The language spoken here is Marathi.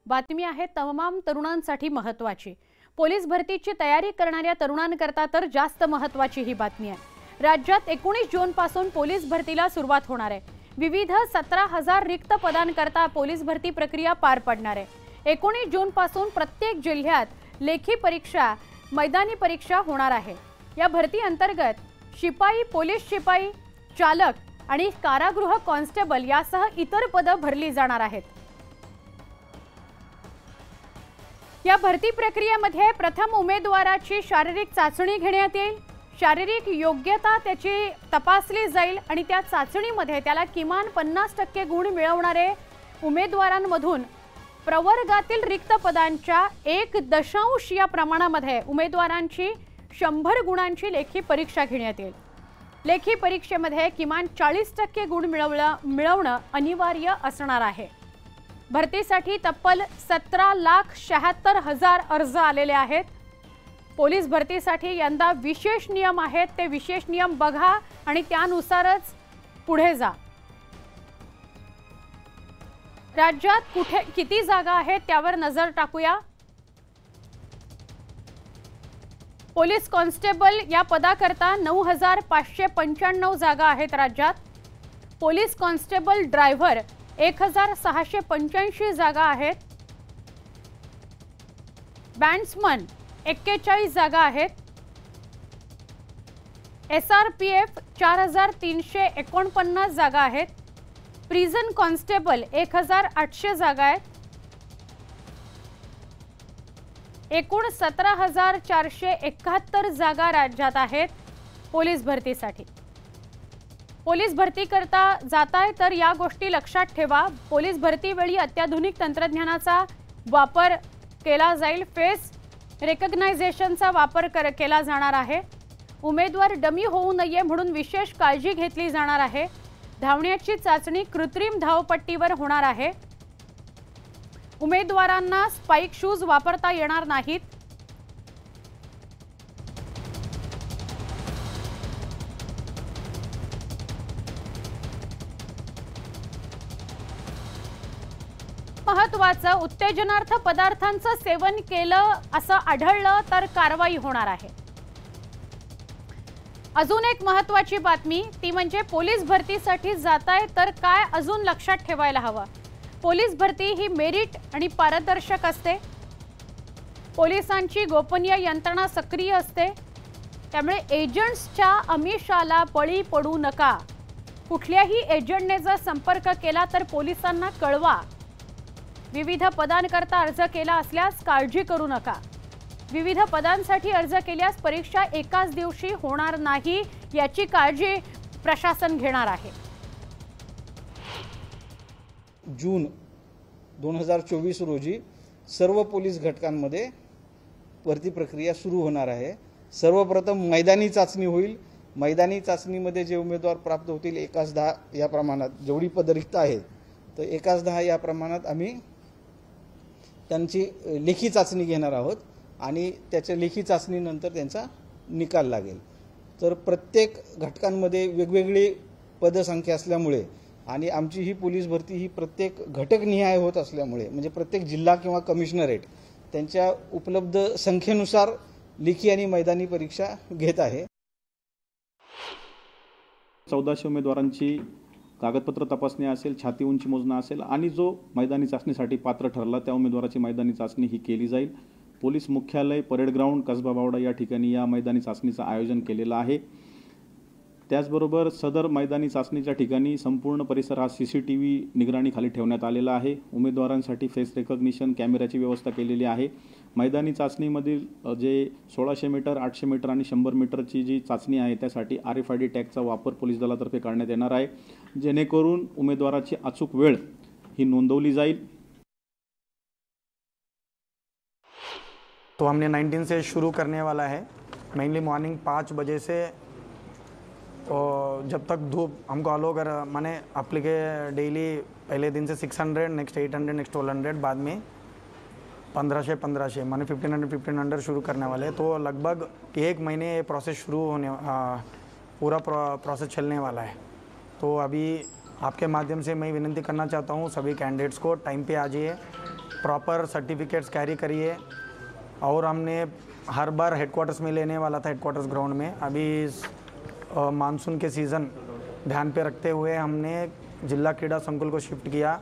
बातमी आहे तमाम तरुणांसाठी महत्त्वाची। पोलीस भरतीची तयारी करणाऱ्या तरुणांकरता तर जास्त महत्त्वाची ही बातमी आहे। राज्यात 19 जून पासून पोलीस भरतीला सुरुवात होणार आहे। विविध 17,000 रिक्त पदांकरता पोलीस भरती प्रक्रिया पार पडणार आहे। 19 जून पासून प्रत्येक जिल्ह्यात लेखी परीक्षा, मैदानी परीक्षा होणार आहे। या भरती अंतर्गत शिपाई, पोलीस शिपाई, चालक आणि कारागृह कॉन्स्टेबल यासह इतर पदे भरली जाणार आहेत। या भरती प्रक्रियेमध्ये प्रथम उमेदवाराची शारीरिक चाचणी घेण्यात येईल। शारीरिक योग्यता त्याची तपासली जाईल आणि त्या चाचणीमध्ये त्याला किमान 50% गुण मिळवणारे उमेदवारांमधून प्रवर्गातील रिक्त पदांच्या 1.0 या प्रमाणामध्ये उमेदवारांची 100 गुणांची लेखी परीक्षा घेण्यात येईल। लेखी परीक्षेमध्ये किमान 40% गुण मिळवणं अनिवार्य असणार आहे। भरतीसाठी तब्बल 17,76,000 अर्ज आलेले आहेत। पोलीस भरतीसाठी यंदा विशेष नियम आहेत, ते विशेष नियम बघा आणि त्यानुसारच पुढे जा। राज्यात कुठे किती जागा आहेत त्यावर नजर टाकूया। पोलीस कॉन्स्टेबल या पदाकरता 9,595 जागा आहेत राज्यात। पोलीस कॉन्स्टेबल ड्रायव्हर 1,685 जागा आहेत। बँड्समन 41 जागा आहेत। SRPF 4,349 जागा आहेत। प्रिझन कॉन्स्टेबल 1,800 जागा आहेत। एकूण 17,471 जागा राज्यात आहेत पोलीस भरतीसाठी। पोलीस भरती करता जाताय तर या गोष्टी लक्षात ठेवा। पोलीस भरती वेळी अत्याधुनिक तंत्रज्ञानाचा वापर केला जाईल। फेस रिकग्नायझेशनचा वापर केला जाणार आहे। उमेदवार डमी होऊ नये म्हणून विशेष काळजी घेतली जाणार आहे। धावण्याची चाचणी कृत्रिम धावपट्टीवर होणार आहे। उमेदवारांना स्पाइक शूज वापरता येणार नाहीत। महत्त्वाचं, उत्तेजनार्थ पदार्थांचं सेवन केलं असं आढळलं तर कारवाई होणार आहे। अजून एक महत्त्वाची बातमी ती म्हणजे पोलीस भरतीसाठी जाताय तर काय अजून लक्षात ठेवायला हवं। पोलीस भरती ही मेरिट आणि पारदर्शक असते। पोलिसांची गोपनीय यंत्रणा सक्रिय असते, त्यामुळे एजंट्सच्या आमिषाला बळी पडू नका। कुठल्याही एजंटने जर संपर्क केला तर पोलिसांना कळवा। विविध पदांकरता अर्ज केला असल्यास काळजी करू नका। विविध पदांसाठी अर्ज केल्यास परीक्षा एकाच दिवशी होणार नाही याची काळजी प्रशासन घेणार आहे। जून 2024 रोजी सर्व पोलीस घटकांमध्ये भरती प्रक्रिया सुरू होणार आहे। सर्वप्रथम मैदानी चाचणी होईल। मैदानी चाचणीमध्ये जे उमेदवार प्राप्त होतील 1/10 या प्रमाणात, जेवढी पदे रिक्त आहेत तर 1/10 या प्रमाणात आम्ही त्यांची लेखी चाचणी घेणार आहोत आणि त्याच्या लेखी चाचणीनंतर त्यांचा निकाल लागेल। तर प्रत्येक घटकांमध्ये वेगवेगळी पदसंख्या असल्यामुळे आणि आमची ही पोलीस भरती ही प्रत्येक घटकनिहाय होत असल्यामुळे, म्हणजे प्रत्येक जिल्हा किंवा कमिशनरेट त्यांच्या उपलब्ध संख्येनुसार लेखी आणि मैदानी परीक्षा घेत आहे। 1400 उमेदवारांची कागदपत्र तपासणी असेल, छाती उंची मोजणं असेल आणि जो मैदानी चाचणीसाठी पात्र ठरला त्या उमेदवाराची मैदानी चाचणी ही केली जाईल। पोलीस मुख्यालय, परेड ग्राउंड, कसबा बावडा या ठिकाणी या मैदानी चाचणीचं आयोजन केलेलं आहे। त्याचबरोबर सदर मैदानी चाचणीच्या ठिकाणी संपूर्ण परिसर हा CCTV निगराणीखाली ठेवण्यात आलेला आहे। उमेदवारांसाठी फेस रिकग्निशन कॅमेऱ्याची व्यवस्था केलेली आहे। मैदानी चाचणीमधील जे 1600 मीटर, 800 मीटर आणि 100 मीटरची जी चाचणी आहे त्यासाठी RFID टॅगचा वापर पोलीस दलातर्फे करण्यात येणार आहे, जेणेकरून उमेदवाराची अचूक वेळ ही नोंदवली जाईल। तो हमने 19 से शुरू करने वाला है। मेनली मॉर्निंग 5 बजे से और जब तक धूप हमको अलो कर माने अप्लीके डेली पहले दिन से 600, नेक्स्ट 800, नेक्स्ट 1200, बाद में 1500 माने 1500 शुरू करने वाले। तो लगभग 1 महीने ये प्रोसेस शुरू होने पूरा प्रोसेस चलने वाला है। तो अभी आपके माध्यम से मैं विनती करना चाहता हूँ सभी कैंडिडेट्स को टाइम पे आ जाइए। प्रॉपर सर्टिफिकेट्स कैरी करिए। और हमने हर बार हेडक्वार्टर्स में लेने वाला था, हेडक्वार्टर्स ग्राउंड में। अभी इस मानसून के सीज़न ध्यान पे रखते हुए हमने जिला क्रीड़ा संकुल को शिफ्ट किया।